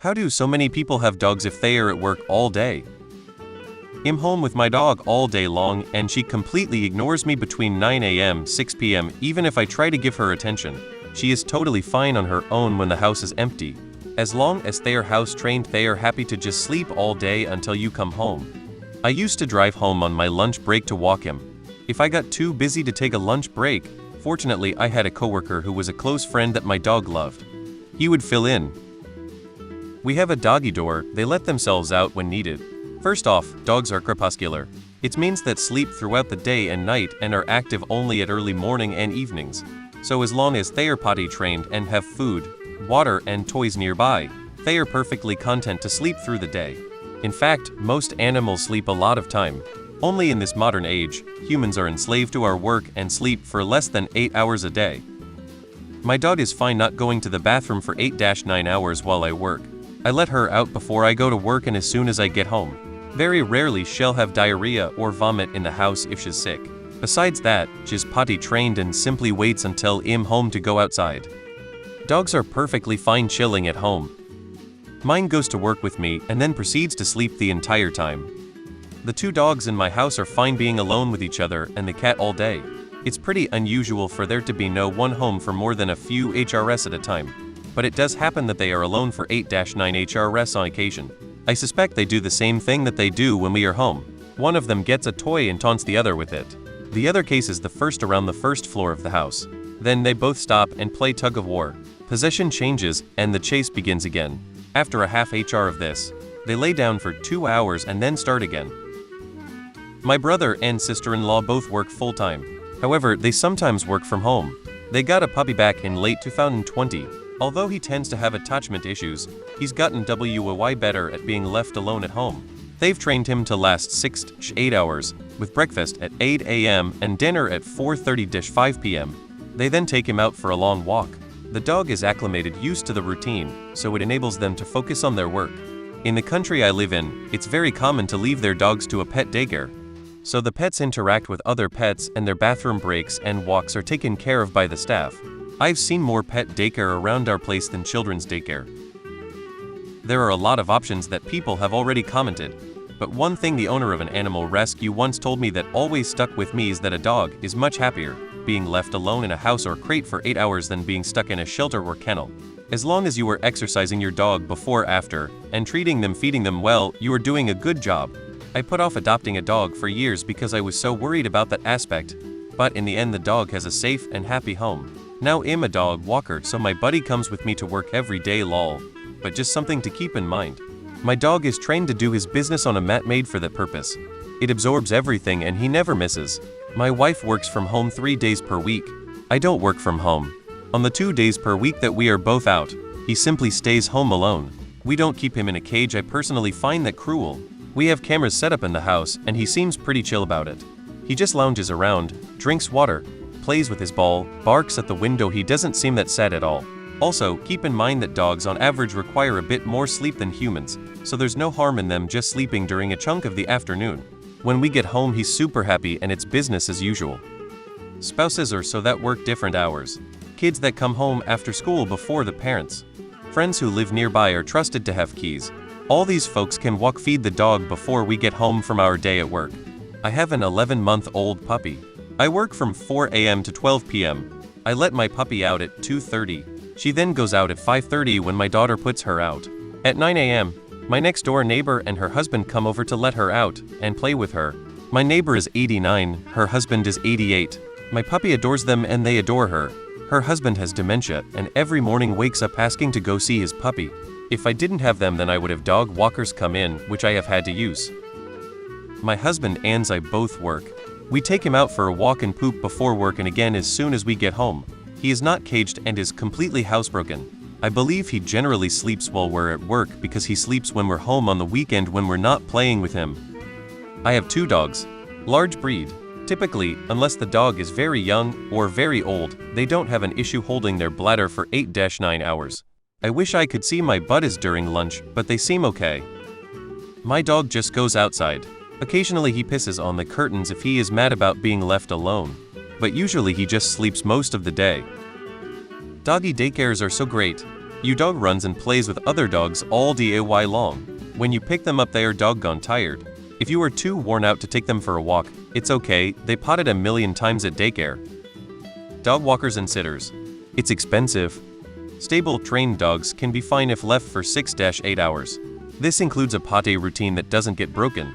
How do so many people have dogs if they are at work all day? I'm home with my dog all day long and she completely ignores me between 9 a.m. 6 p.m. even if I try to give her attention. She is totally fine on her own when the house is empty. As long as they are house trained, they are happy to just sleep all day until you come home. I used to drive home on my lunch break to walk him. If I got too busy to take a lunch break, fortunately I had a coworker who was a close friend that my dog loved. He would fill in. We have a doggy door, they let themselves out when needed. First off, dogs are crepuscular. It means that sleep throughout the day and night and are active only at early morning and evenings. So as long as they are potty trained and have food, water and toys nearby, they are perfectly content to sleep through the day. In fact, most animals sleep a lot of time. Only in this modern age, humans are enslaved to our work and sleep for less than 8 hours a day. My dog is fine not going to the bathroom for 8-9 hours while I work. I let her out before I go to work and as soon as I get home. Very rarely she'll have diarrhea or vomit in the house if she's sick. Besides that, she's potty trained and simply waits until I'm home to go outside. Dogs are perfectly fine chilling at home. Mine goes to work with me and then proceeds to sleep the entire time. The two dogs in my house are fine being alone with each other and the cat all day. It's pretty unusual for there to be no one home for more than a few HRS at a time. But it does happen that they are alone for 8-9 HRS on occasion. I suspect they do the same thing that they do when we are home. One of them gets a toy and taunts the other with it. The other case is the first around the first floor of the house. Then they both stop and play tug of war. Possession changes and the chase begins again. After a half HR of this, they lay down for 2 hours and then start again. My brother and sister-in-law both work full-time. However, they sometimes work from home. They got a puppy back in late 2020. Although he tends to have attachment issues, he's gotten way better at being left alone at home. They've trained him to last 6-8 hours, with breakfast at 8 a.m. and dinner at 4:30-5 p.m. They then take him out for a long walk. The dog is acclimated, used to the routine, so it enables them to focus on their work. In the country I live in, it's very common to leave their dogs to a pet daycare. So the pets interact with other pets and their bathroom breaks and walks are taken care of by the staff. I've seen more pet daycare around our place than children's daycare. There are a lot of options that people have already commented, but one thing the owner of an animal rescue once told me that always stuck with me is that a dog is much happier being left alone in a house or crate for 8 hours than being stuck in a shelter or kennel. As long as you are exercising your dog before, after, and treating them, feeding them well, you are doing a good job. I put off adopting a dog for years because I was so worried about that aspect, but in the end the dog has a safe and happy home. Now I'm a dog walker, so my buddy comes with me to work every day lol. But just something to keep in mind. My dog is trained to do his business on a mat made for that purpose. It absorbs everything and he never misses. My wife works from home 3 days per week. I don't work from home. On the 2 days per week that we are both out, he simply stays home alone. We don't keep him in a cage. I personally find that cruel. We have cameras set up in the house and he seems pretty chill about it. He just lounges around, drinks water, plays with his ball, barks at the window. He doesn't seem that sad at all. Also, keep in mind that dogs on average require a bit more sleep than humans, so there's no harm in them just sleeping during a chunk of the afternoon. When we get home he's super happy and it's business as usual. Spouses are so that work different hours. Kids that come home after school before the parents. Friends who live nearby are trusted to have keys. All these folks can walk feed the dog before we get home from our day at work. I have an 11-month-old puppy. I work from 4 a.m. to 12 p.m. I let my puppy out at 2:30. She then goes out at 5:30 when my daughter puts her out. At 9 a.m., my next door neighbor and her husband come over to let her out and play with her. My neighbor is 89, her husband is 88. My puppy adores them and they adore her. Her husband has dementia and every morning wakes up asking to go see his puppy. If I didn't have them then I would have dog walkers come in, which I have had to use. My husband and I both work. We take him out for a walk and poop before work and again as soon as we get home. He is not caged and is completely housebroken. I believe he generally sleeps while we're at work because he sleeps when we're home on the weekend when we're not playing with him. I have 2 dogs. Large breed. Typically, unless the dog is very young or very old, they don't have an issue holding their bladder for 8-9 hours. I wish I could see my buddies during lunch, but they seem okay. My dog just goes outside. Occasionally he pisses on the curtains if he is mad about being left alone, but usually he just sleeps most of the day. Doggy daycares are so great. Your dog runs and plays with other dogs all day long. When you pick them up they are doggone tired. If you are too worn out to take them for a walk, it's okay, they potted a million times at daycare. Dog walkers and sitters. It's expensive. Stable, trained dogs can be fine if left for 6-8 hours. This includes a potty routine that doesn't get broken.